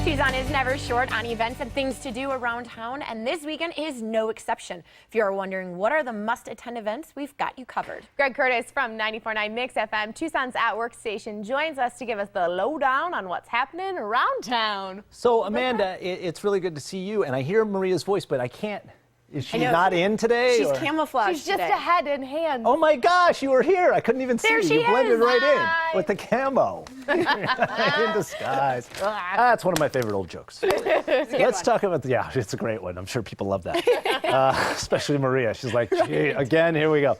Tucson is never short on events and things to do around town, and this weekend is no exception. If you're wondering what are the must-attend events, we've got you covered. Greg Curtis from 94.9 Mix FM, Tucson's At Work station, joins us to give us the lowdown on what's happening around town. So, Amanda, it's really good to see you, and I hear Maria's voice, but I can't. Is she not in today? She's camouflaged. She's just today. a head and hands. Oh my gosh, you were here. I couldn't even see There you. she You blended is. right Hi. in with the camo. In disguise. That's one of my favorite old jokes. Let's talk about it's a great one. I'm sure people love that. Especially Maria. She's like, gee, again, here we go.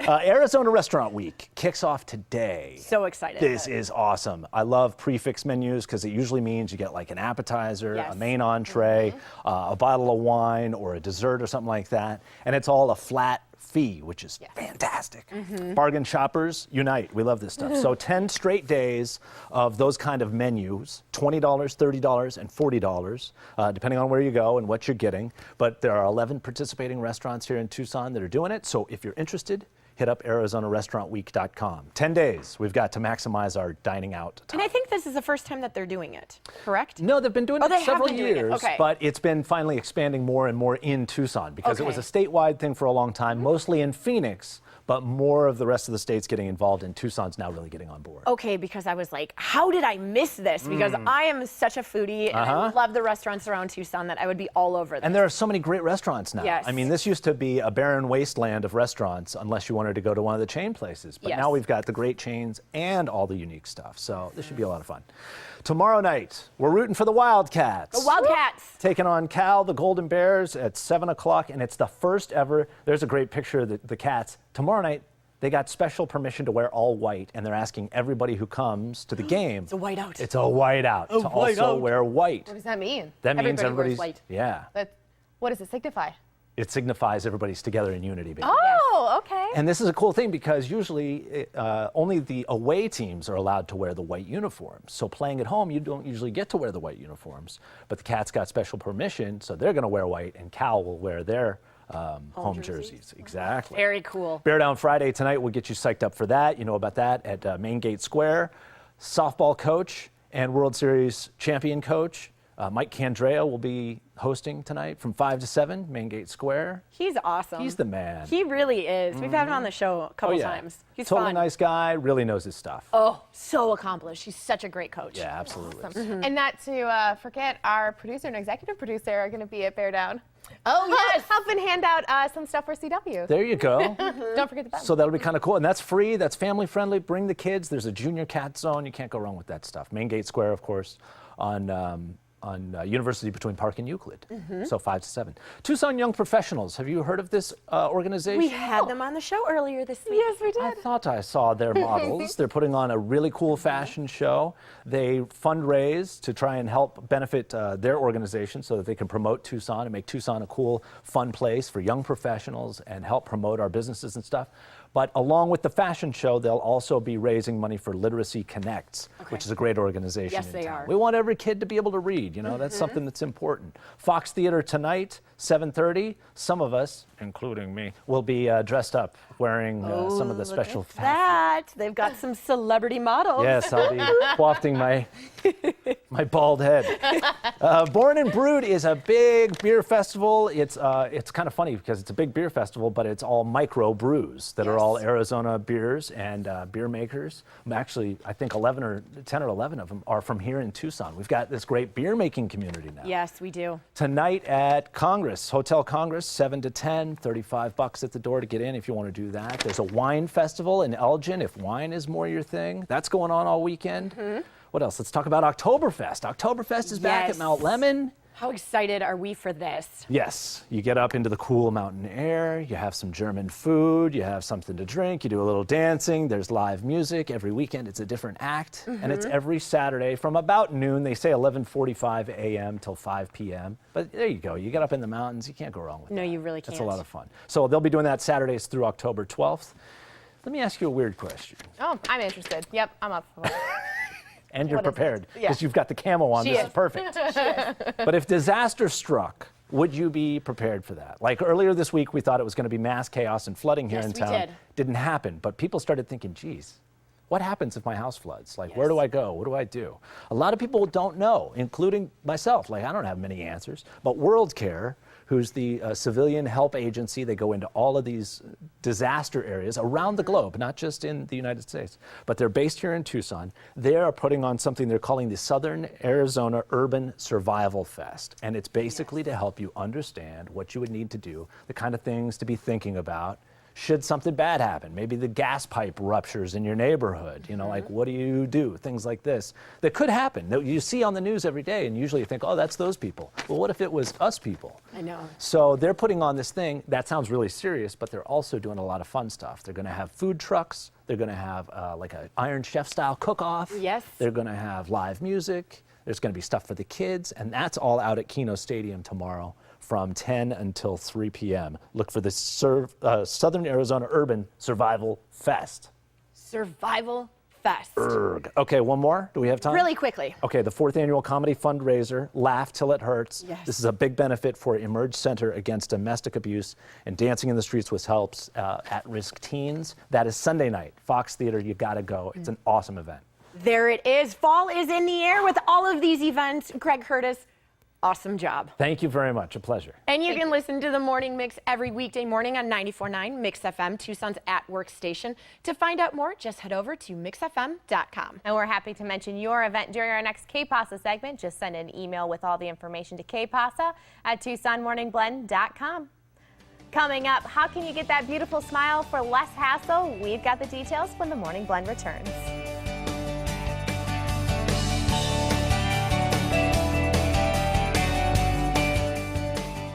Arizona Restaurant Week kicks off today. So excited. This is awesome. I love prefix menus because it usually means you get like an appetizer, Yes. a main entree, a bottle of wine, or a dessert or something like that. And it's all a flat fee, which is fantastic. Bargain shoppers unite. We love this stuff. So 10 straight days of those kind of menus, $20, $30, and $40, depending on where you go and what you're getting. But there are 11 participating restaurants here in Tucson that are doing it. So if you're interested, hit up ArizonaRestaurantWeek.com. 10 days we've got to maximize our dining out time. And I think this is the first time that they're doing it, correct? No, they've been doing they it have several been doing it. years, Okay. but it's been finally expanding more and more in Tucson because it was a Okay. statewide thing for a long time, mostly in Phoenix, but more of the rest of the states getting involved, and Tucson's now really getting on board. Okay, because I was like, how did I miss this? Because I am such a foodie, and I love the restaurants around Tucson that I would be all over this. And there are so many great restaurants now. Yes. I mean, this used to be a barren wasteland of restaurants unless you wanted to go to one of the chain places. But Yes. now we've got the great chains and all the unique stuff. So this should be a lot of fun. Tomorrow night, we're rooting for the Wildcats. The Wildcats. Taking on Cal, the Golden Bears, at 7 o'clock, and it's the first ever. There's a great picture of the Cats. Tomorrow night, they got special permission to wear all white, and they're asking everybody who comes to the game. It's a whiteout. It's a whiteout to also wear white. What does that mean? That means Everybody wears everybody's white. Yeah. What does it signify? It signifies everybody's together in unity, baby. Oh, okay. And this is a cool thing because usually only the away teams are allowed to wear the white uniforms. So playing at home, you don't usually get to wear the white uniforms. But the Cats got special permission, so they're going to wear white, and Cal will wear their home jerseys. Exactly. Very cool. Bear Down Friday tonight. We'll get you psyched up for that. You know about that at Main Gate Square. Softball coach and World Series champion coach Mike Candrea will be hosting tonight from 5 to 7, Main Gate Square. He's awesome. He's the man. He really is. We've had him on the show a couple times. He's totally fun. nice guy, really knows his stuff. Oh, so accomplished. He's such a great coach. Yeah, absolutely. Awesome. And not to forget, our producer and executive producer are going to be at Bear Down. Oh, yes. Helping hand out some stuff for CW. There you go. Don't forget the button. So that'll be kind of cool. And that's free. That's family friendly. Bring the kids. There's a junior cat zone. You can't go wrong with that stuff. Main Gate Square, of course, on University between Park and Euclid. So 5 to 7. Tucson Young Professionals. Have you heard of this organization? We had them on the show earlier this week. Yes, we did. I thought I saw their models. They're putting on a really cool fashion show. They fundraise to try and help benefit their organization so that they can promote Tucson and make Tucson a cool, fun place for young professionals and help promote our businesses and stuff. But along with the fashion show, they'll also be raising money for Literacy Connects, which is a great organization. Yes, in they town. are. We want every kid to be able to read. You know, that's something that's important. Fox Theater tonight, 7:30. Some of us, including me, will be dressed up wearing some of the special That. They've got some celebrity models. Yes, I'll be wafting my bald head. Born and Brewed is a big beer festival. It's kind of funny because it's a big beer festival, but it's all micro brews that are all Arizona beers and beer makers. Actually, I think 10 or 11 of them are from here in Tucson. We've got this great beer making community now. Yes, we do. Tonight at Congress, Hotel Congress, 7 to 10, $35 at the door to get in if you want to do that. There's a wine festival in Elgin if wine is more your thing. That's going on all weekend. What else? Let's talk about Oktoberfest. Oktoberfest is back at Mount Lemon. How excited are we for this? Yes, you get up into the cool mountain air, you have some German food, you have something to drink, you do a little dancing, there's live music. Every weekend it's a different act, and it's every Saturday from about noon. They say 11:45 a.m. till 5 p.m. But there you go, you get up in the mountains, you can't go wrong with that. No, you really That's a can't. lot of fun. So they'll be doing that Saturdays through October 12th. Let me ask you a weird question. Oh, I'm interested. Yep, I'm up for it. And you're What is it? prepared Yeah. because you've got the camo on. She This is. is perfect. But if disaster struck, would you be prepared for that? Like earlier this week, we thought it was going to be mass chaos and flooding here Yes, in we town. did. Didn't happen, but people started thinking, geez, what happens if my house floods? Like, where do I go? What do I do? A lot of people don't know, including myself. Like, I don't have many answers. But WorldCare, who's the civilian help agency, they go into all of these disaster areas around the globe, not just in the United States, but they're based here in Tucson. They are putting on something they're calling the Southern Arizona Urban Survival Fest. And it's basically to help you understand what you would need to do, the kind of things to be thinking about should something bad happen. Maybe the gas pipe ruptures in your neighborhood. You know, like, what do you do? Things like this that could happen, that you see on the news every day, and usually you think, oh, that's those people. Well, what if it was us people? I know. So they're putting on this thing that sounds really serious, but they're also doing a lot of fun stuff. They're going to have food trucks. They're going to have like an Iron Chef style cook-off. Yes. They're going to have live music. There's going to be stuff for the kids, and that's all out at Keno Stadium tomorrow from 10 until 3 p.m. Look for the Southern Arizona Urban Survival Fest. Survival Fest. Erg. Okay, one more. Do we have time? Really quickly. Okay, the 4th annual comedy fundraiser, Laugh Till It Hurts. Yes. This is a big benefit for Emerge Center Against Domestic Abuse and Dancing in the Streets, which helps at-risk teens. That is Sunday night, Fox Theater. You got to go. It's an awesome event. There it is. Fall is in the air with all of these events. Greg Curtis, awesome job. Thank you very much. A pleasure. And you can listen to the Morning Mix every weekday morning on 94.9 Mix FM, Tucson's at-work station. To find out more, just head over to mixfm.com. And we're happy to mention your event during our next K-Pasa segment. Just send an email with all the information to kpasa@TucsonMorningBlend.com. Coming up, how can you get that beautiful smile for less hassle? We've got the details when the Morning Blend returns.